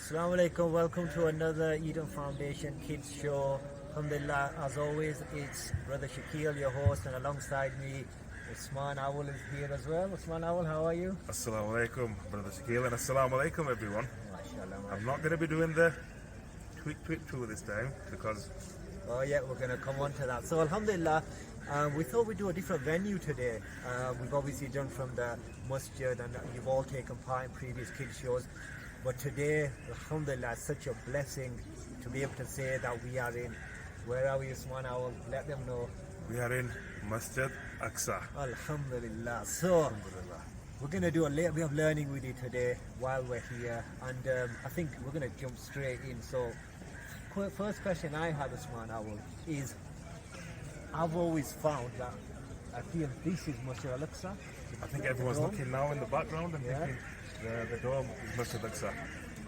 Assalamu alaikum, welcome to another Eden Foundation Kids Show. Alhamdulillah, as always, it's Brother Shakeel, your host, and alongside me, Osman Owl is here as well. Osman Owl, how are you? Assalamu alaikum, Brother Shakeel, and assalamu alaikum, everyone. MashaAllah. I'm not going to be doing the tweet tour this time because... Oh yeah, we're going to come on to that. So Alhamdulillah, we thought we'd do a different venue today. We've obviously done from the masjid and you've all taken part in previous kids shows. But today, Alhamdulillah, it's such a blessing to be able to say that we are in, where are we, Osman Owl? Let them know. We are in Masjid Aqsa. Alhamdulillah. So, we're going to do a little bit of learning with you today while we're here. And I think we're going to jump straight in. So, first question I had, Osman Owl, is I've always found that I feel this is Masjid Al-Aqsa. I think everyone's looking now in the background and thinking the dome is Masjid Aqsa.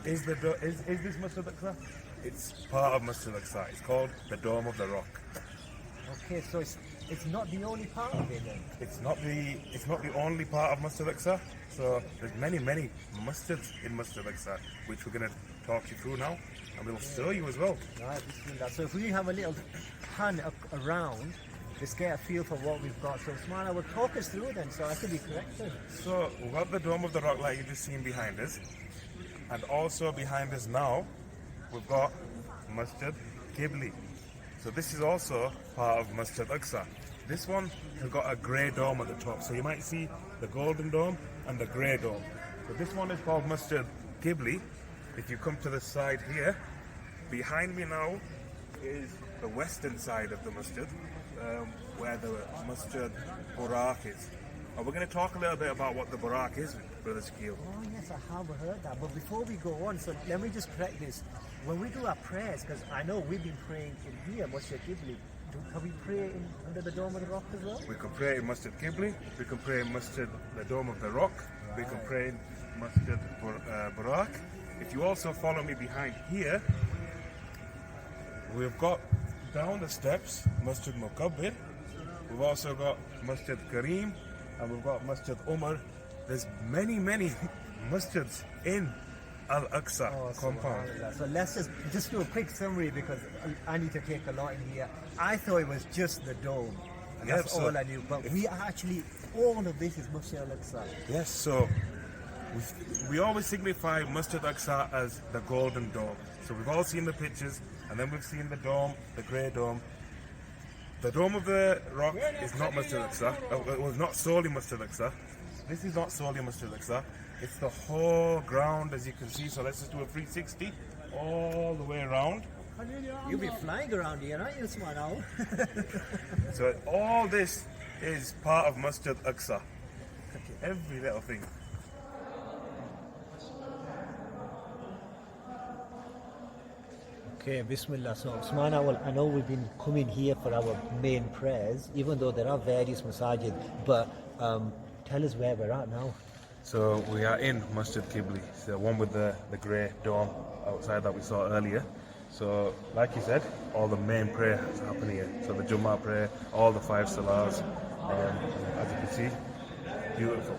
Is this Masjid Aqsa? It's part of Masjid Aqsa. It's called the Dome of the Rock. Okay, so it's not the only part of it then? It's not the only part of Masjid Aqsa. So there's many masjids in Masjid Aqsa, which we're going to talk you through now, and we'll show you as well. Right, bismillah. So if we have a little pan around, just get a feel for what we've got. So Usman, will talk us through then, so I could be corrected. So we've got the Dome of the Rock like you've just seen behind us, and also behind us now we've got Masjid Qibli. So this is also part of Masjid Aqsa. This one has got a grey dome at the top, so you might see the golden dome and the grey dome. So this one is called Masjid Qibli. If you come to the side here, behind me now is the western side of the masjid, where the Masjid Buraq is. And we're going to talk a little bit about what the Buraq is, Brother Shakeel. Oh yes, I have heard that. But before we go on, so let me just correct this. When we do our prayers, because I know we've been praying in here, Masjid Qibli, can we pray under the Dome of the Rock as well? We can pray in Masjid Qibli, we can pray in Masjid, the Dome of the Rock, we can pray in Masjid Buraq. If you also follow me behind here, we've got down the steps Masjid Mukabbir, we've also got Masjid Kareem, and we've got Masjid Umar. There's many masjids in Al-Aqsa compound. So let's just do a quick summary because I need to take a lot in here. I thought it was just the dome. And that's all I knew. But we actually, all of this is Masjid Al-Aqsa. Yes, so we always signify Masjid Aqsa as the golden dome. So we've all seen the pictures, and then we've seen the dome, the grey dome. The Dome of the Rock is not Masjid Aqsa. It was not solely Masjid Aqsa. This is not solely Masjid Aqsa. It's the whole ground, as you can see. So let's just do a 360 all the way around. You'll be flying around here, aren't you, Usman Owl? So all this is part of Masjid Aqsa. Every little thing. Okay, Bismillah. So, Usman Owl, I know we've been coming here for our main prayers, even though there are various masajid, but tell us where we're at now. So we are in Masjid Qibli, the one with the grey dome outside that we saw earlier. So, like you said, all the main prayers happen here. So the Jummah prayer, all the 5 salahs, as you can see, beautiful.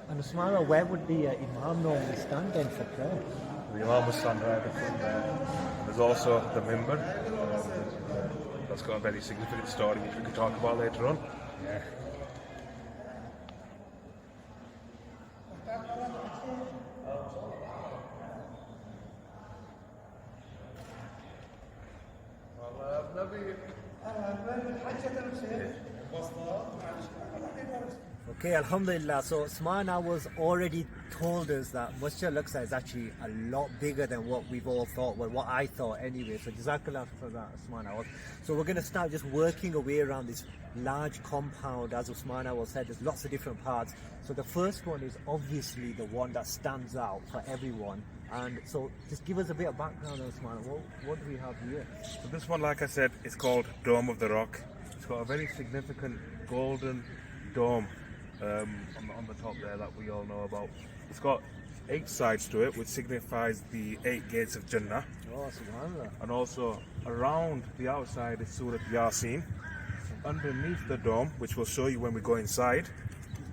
And Usman Owl, where would the Imam normally stand then for prayer? The Imam will stand right in front there. There's also the Mimbar. That's got a very significant story which we can talk about later on. Yeah. Okay, Alhamdulillah. So Usman was already told us that Masjid Al-Aqsa is actually a lot bigger than what we've all thought, well, what I thought anyway. So Jazakallah for that, Usman. So we're going to start just working our way around this large compound. As Usman said, there's lots of different parts. So the first one is obviously the one that stands out for everyone. And so just give us a bit of background on Usman. What do we have here? So this one, like I said, is called Dome of the Rock. It's got a very significant golden dome on the top there that we all know about. It's got 8 sides to it, which signifies the 8 gates of Jannah. Oh, subhanallah. And also around the outside is Surah Yasin, underneath the dome, which we'll show you when we go inside.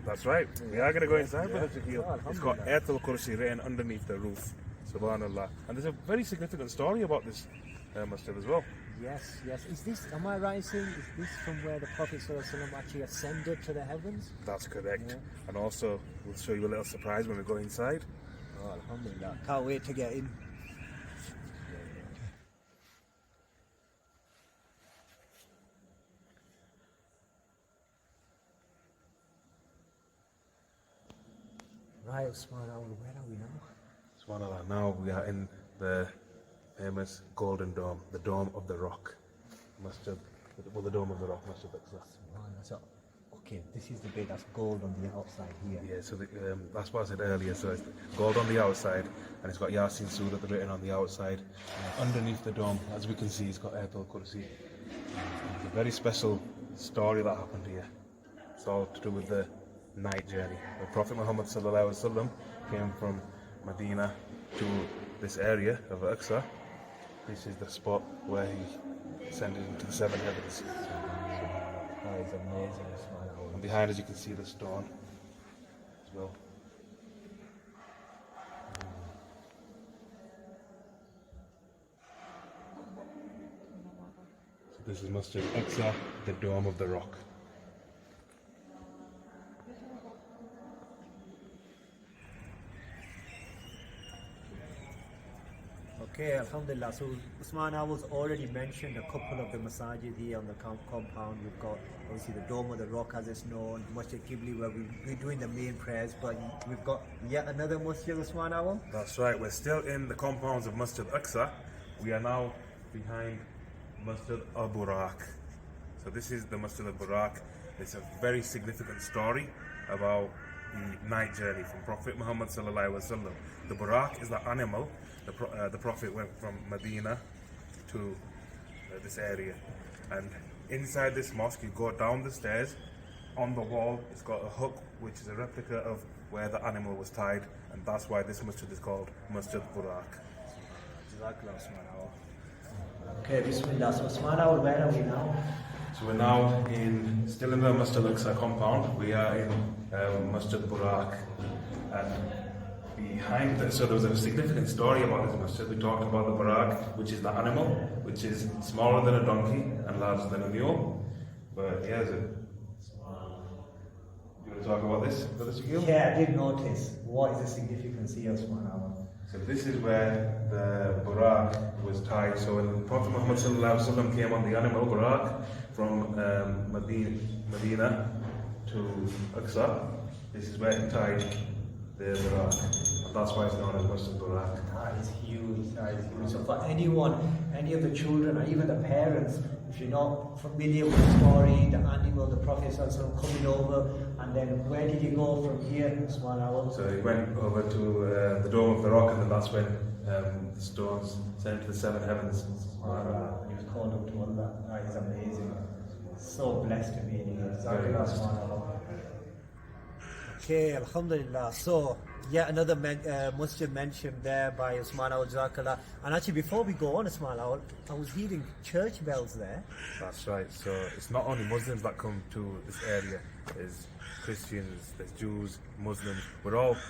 That's right. We are going to go inside, Brother Shakeel. It's got Ayatul Kursi written underneath the roof. Subhanallah. And there's a very significant story about this masjid as well. Yes, yes. Is this, am I right in saying, is this from where the Prophet ﷺ actually ascended to the heavens? That's correct. And also, we'll show you a little surprise when we go inside. Oh, alhamdulillah. Can't wait to get in. Right, Osman Owl, where are we now? Subhanallah, now we are in the famous Golden Dome, the Dome of the Rock. Masjid, well, the Dome of the Rock, Masjid Aqsa. So, okay, this is the bit that's gold on the outside here. Yeah, so that's what I said earlier. So it's gold on the outside, and it's got Yasin Surah written on the outside. Underneath the dome, as we can see, it's got Ayatul Kursi. It's a very special story that happened here. It's all to do with the night journey. The Prophet Muhammad ﷺ came from Medina to this area of Aqsa. This is the spot where he ascended into the seven heavens. That is amazing, Osman Owl. And behind us you can see the stone as well. So this is Masjid Aqsa, the Dome of the Rock. Okay, alhamdulillah. So Osman Owl's already mentioned a couple of the masajid here on the compound. We've got obviously the Dome of the Rock as it's known, Masjid Qibli where we're doing the main prayers, but we've got yet another masjid, Osman Owl. That's right, we're still in the compounds of Masjid Aqsa. We are now behind Masjid Buraq. So this is the Masjid Buraq. It's a very significant story about the night journey from Prophet Muhammad sallallahu alaihi wasallam. The Buraq is the animal. The Prophet went from Medina to this area, and inside this mosque you go down the stairs. On the wall it's got a hook which is a replica of where the animal was tied, and that's why this masjid is called Masjid Buraq. Jazakallah, Osman Owl. Okay, Bismillah. So Osman Owl, where are we now? So we're now still in the Masjid Aqsa compound. We are in Masjid Buraq, and behind this, so there was a significant story about this masjid. We talked about the Buraq, which is the animal, which is smaller than a donkey and larger than a mule. But yeah, you want to talk about this, Brother Shakeel? Yeah, I did notice. What is the significance here, Osman Owl? So this is where the Buraq was tied. So when Prophet Muhammad ﷺ came on the animal Buraq from Medina to Aqsa, this is where he tied the Buraq. And that's why it's known as Masjid Buraq. That is huge. That is huge. So for anyone, any of the children, or even the parents, if you're not familiar with the story, the animal, the Prophet coming over, and then where did he go from here, Osman Owl? So he went over to the Dome of the Rock, and then that's when the stones sent to the seven heavens. He was called up to Allah. That is amazing. So blessed to be in here. Jazakallah, Osman Owl. Okay, alhamdulillah. So, yet another masjid mentioned there by Osman Owl, Jazakallah. And actually, before we go on, Osman Owl, I was hearing church bells there. That's right. So it's not only Muslims that come to this area. There's Christians, there's Jews, Muslims.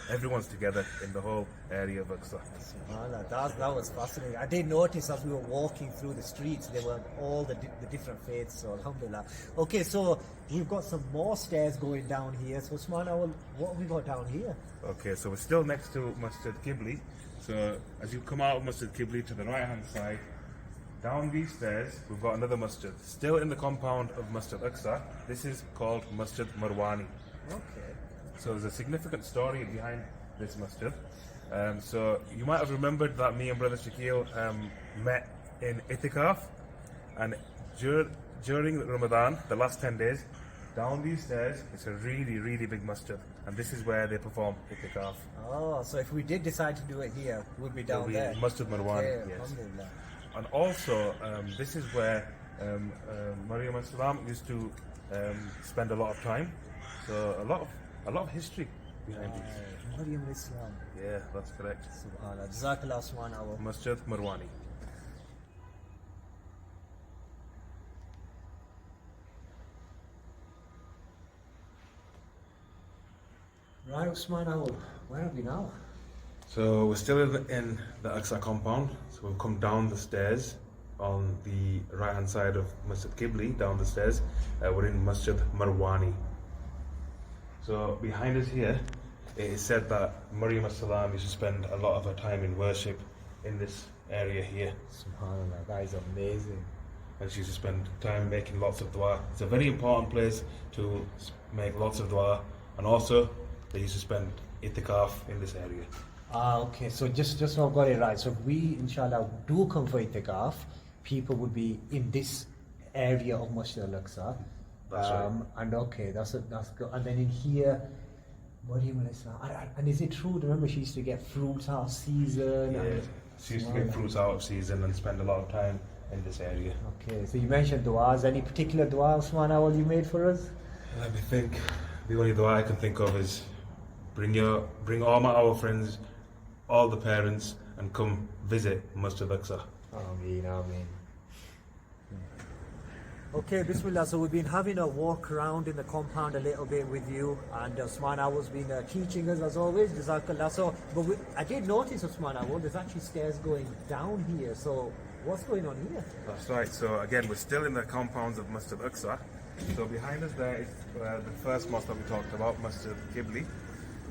Everyone's together in the whole area of Aqsa. SubhanAllah, that was fascinating. I did notice as we were walking through the streets, there were all the different faiths, so alhamdulillah. Okay, so we've got some more stairs going down here. So Osman Owl, what have we got down here? Okay, so we're still next to Masjid Qibli. So as you come out of Masjid Qibli to the right hand side, down these stairs, we've got another masjid, still in the compound of Masjid Aqsa. This is called Masjid Marwani. Okay. So there's a significant story behind this masjid. So you might have remembered that me and Brother Shakeel met in Itikaf, and during Ramadan, the last 10 days, down these stairs, it's a really, really big masjid, and this is where they perform Itikaf. Oh, so if we did decide to do it here, we'd be down there. Masjid Marwani, Okay, yes. alhamdulillah. And also, this is where Maryam as-Salam used to spend a lot of time. So a lot of history behind these. Maryam Islam. Yeah, that's correct. Subhanallah. Jazakallah, Osman Owl. Masjid Marwani. Right, Osman Owl, where are we now? So we're still in the Aqsa compound. So we've come down the stairs on the right hand side of Masjid Qibli, down the stairs. We're in Masjid Marwani. So behind us here, it is said that Maryam as-salam used to spend a lot of her time in worship in this area here. SubhanAllah, that is amazing. And she used to spend time making lots of dua. It's a very important place to make lots of dua. And also, they used to spend itikaf in this area. Okay, so just so I've got it right. So if we, inshallah, do come for itikaf, people would be in this area of Masjid Al-Aqsa. That's right. And okay, that's good. And then in here, Maryam al-Islam. And is it true? Remember, she used to get fruits out of season. Yeah, she used to get fruits out of season and spend a lot of time in this area. Okay, so you mentioned du'as. Any particular du'a, Osman Owl, you made for us? Let me think. The only dua I can think of is bring all our friends, all the parents, and come visit Masjid Aqsa. Ameen, ameen. Okay, bismillah. So we've been having a walk around in the compound a little bit with you, and Osman Awal's been teaching us as always. Jazakallah. So, I did notice, Osman Awal, there's actually stairs going down here. So what's going on here? That's right. So again, we're still in the compounds of Masjid Aqsa. So behind us there is the first mosque that we talked about, Masjid Qibli.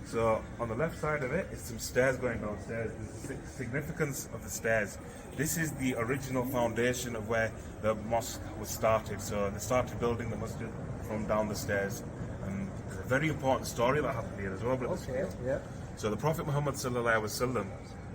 So on the left side of it is some stairs going downstairs. There's the significance of the stairs. This is the original foundation of where the mosque was started. So they started building the masjid from down the stairs. And there's a very important story that happened here as well. Okay, yeah. So the Prophet Muhammad sallallahu alaihi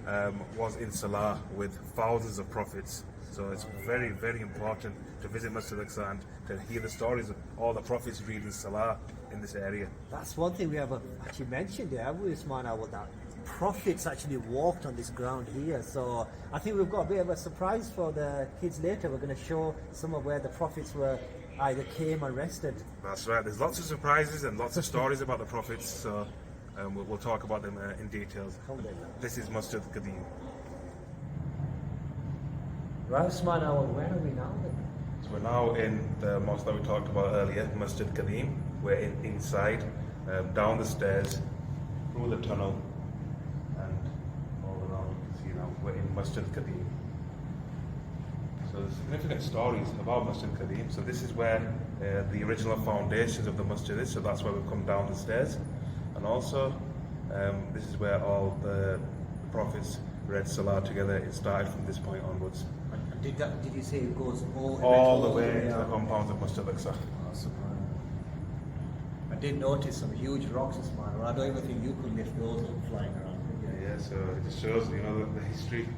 wasallam was in Salah with thousands of prophets. So it's very, very important to visit Masjid Aqsa and to hear the stories of all the prophets reading Salah in this area. That's one thing we haven't actually mentioned there, have we, Osman Awal, that prophets actually walked on this ground here. So I think we've got a bit of a surprise for the kids later. We're going to show some of where the prophets were either came or rested. That's right. There's lots of surprises and lots of stories about the prophets. So we'll talk about them in details. This is Masjid Qadim. Right, Osman Awal, where are we now then? So we're now in the mosque that we talked about earlier, Masjid Qadim. We're inside, down the stairs, through the tunnel, and all around. You can see now we're in Masjid Qadim. So there's significant stories about Masjid Qadim. So this is where the original foundations of the masjid is. So that's where we've come down the stairs, and also this is where all the prophets read Salah together. It started from this point onwards. Did you say it goes all the way to the compounds of Masjid Aqsa? I did notice some huge rocks, Osman. I don't even think you could lift those up flying around. Yeah, so it just shows, the history,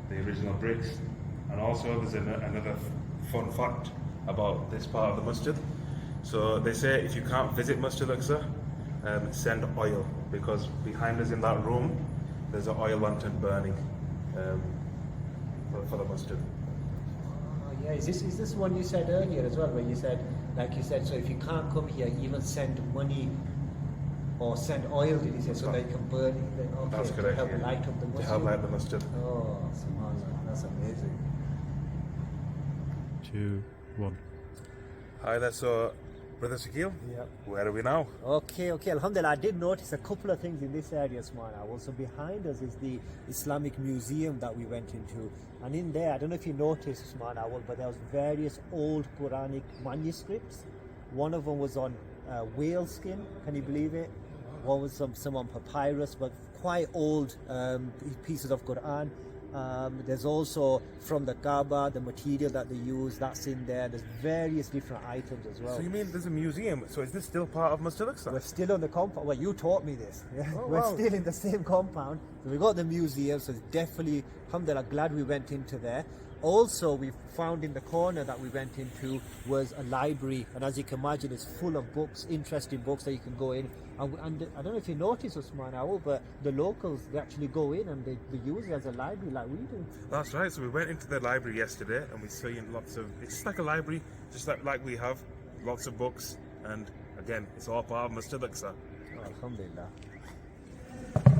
the original bricks. And also there's another fun fact about this part of the masjid. So they say if you can't visit Masjid Aqsa, send oil, because behind us in that room there's an oil lantern burning for the masjid. Oh, yeah, is this one you said earlier as well, where you said, like you said, so if you can't come here, even send money or send oil, did you say, so they can burn it? Okay, That's correct. To help light up the masjid. To help light the masjid. Oh, subhanAllah, that's amazing. 2, 1. Hi there, so Brother Shakeel, Yep. where are we now? Okay, Alhamdulillah, I did notice a couple of things in this area, Osman. Also behind us is the Islamic Museum that we went into. And in there, I don't know if you noticed, Osman, but there was various old Quranic manuscripts. One of them was on whale skin, can you believe it? One was some on papyrus, but quite old pieces of Quran. There's also from the Kaaba, the material that they use, that's in there. There's various different items as well. So you mean there's a museum? So is this still part of Masjid Aqsa? We're still on the compound. Well, you taught me this. Yeah? Oh, We're wow. still in the same compound. So we got the museum, so it's definitely, alhamdulillah, glad we went into there. Also, we found in the corner that we went into was a library, and as you can imagine, it's full of books, interesting books that you can go in. And I don't know if you noticed, Osman Owl, but the locals, they actually go in and they use it as a library like we do. That's right. So we went into the library yesterday, and we seen lots of. It's just like a library, just like we have, lots of books, and again, it's all part of Masjid Aqsa. Oh, alhamdulillah.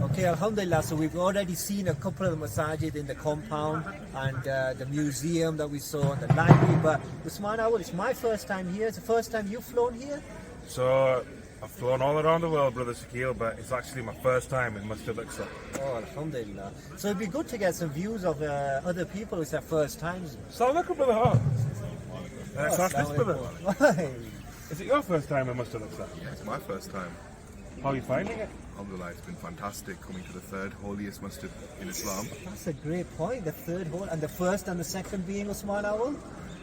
Okay, alhamdulillah, so we've already seen a couple of the masajid in the compound and the museum that we saw and the library, but Osman Owl, it's my first time here. It's the first time you've flown here? So I've flown all around the world, brother Shakeel, but it's actually my first time in Masjid Al-Aqsa. Oh, alhamdulillah. So it'd be good to get some views of other people it's their first times. Assalamu alaikum, brother. Let's ask this, brother. Why? Is it your first time in Masjid Al-Aqsa? Yeah, it's my first time. How are you finding it? Alhamdulillah, it's been fantastic coming to the third holiest masjid in Islam, That's a great point. The third hole and the first and the second being Osman Owl.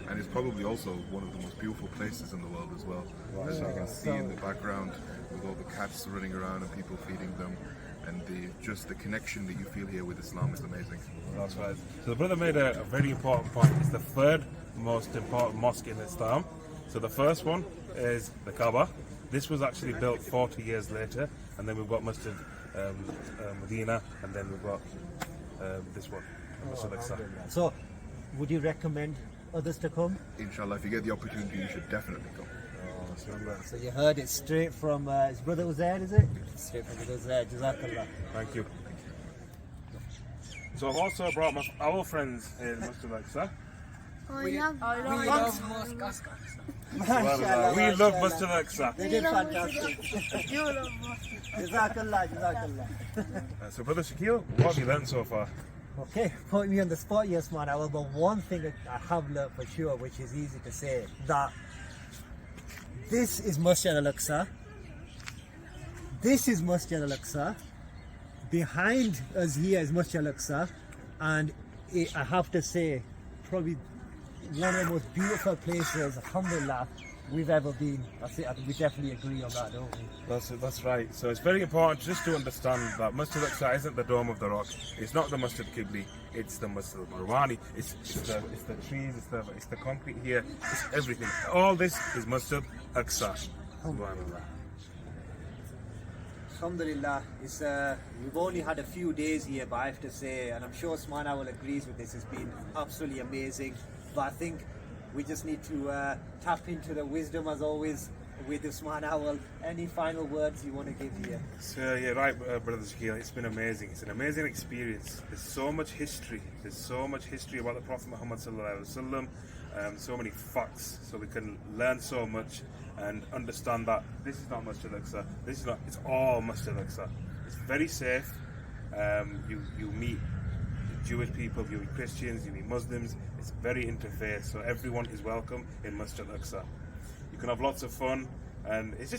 and it's probably also one of the most beautiful places in the world as well. As you can see in the background, with all the cats running around and people feeding them, and just the connection that you feel here with Islam is amazing. That's right. So the brother made a very important point. It's the third most important mosque in Islam. So the first one is the Kaaba. This was actually built 40 years later, and then we've got Masjid Medina, and then we've got this one, Masjid Al-Aqsa. So, would you recommend others to come? Inshallah, if you get the opportunity, you should definitely come. So you heard it straight from his brother Uzair, is it? Straight from his Uzair. Jazakallah. Thank you. So I've also brought my our friends in Masjid Al-Aqsa. We love Mashallah, We love mashallah. Masjid Al-Aqsa. They did fantastic. You love Masjid. Jazakallah, Jazakallah. So brother Shakeel, what have you learned so far? Okay, putting me on the spot, yes, man. But one thing I have learned for sure, which is easy to say, that this is Masjid Al-Aqsa. This is Masjid Al-Aqsa. Behind us here is Masjid Al-Aqsa, and I have to say, probably one of the most beautiful places, alhamdulillah, we've ever been. That's it. I think we definitely agree on that, don't we? That's right. So it's very important just to understand that Masjid Al-Aqsa isn't the Dome of the Rock. It's not the Masjid Qibli. It's the Masjid Marwani. It's the trees. It's the concrete here. It's everything. All this is Masjid Al-Aqsa. Subhanallah. Alhamdulillah, it's, we've only had a few days here, but I have to say, and I'm sure Osman Owl agrees with this, it's been absolutely amazing. But I think we just need to tap into the wisdom as always with Osman Owl. Any final words you want to give here? So yeah, right, brother Shakeel. It's been amazing. It's an amazing experience. There's so much history. There's so much history about the Prophet Muhammad sallallahu alaihi wasallam. So many facts, so we can learn so much and understand that this is not Masjid Al-Aqsa. This is not. It's all Masjid Al-Aqsa. It's very safe. You meet Jewish people, you meet Christians, you meet Muslims. It's very interfaith, so everyone is welcome in Masjid Al-Aqsa. You can have lots of fun, and it's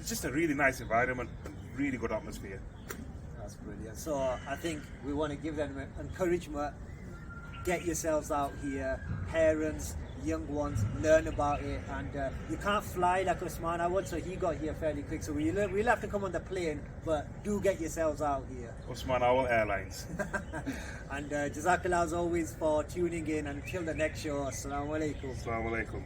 just a really nice environment and really good atmosphere. That's brilliant. So I think we want to give them encouragement. Get yourselves out here, parents, young ones, learn about it. And you can't fly like Osman Owl, so he got here fairly quick. So we'll have to come on the plane, but do get yourselves out here. Osman Owl Airlines. And Jazakallah as always for tuning in. And until the next show, Assalamu alaikum. Assalamu alaikum.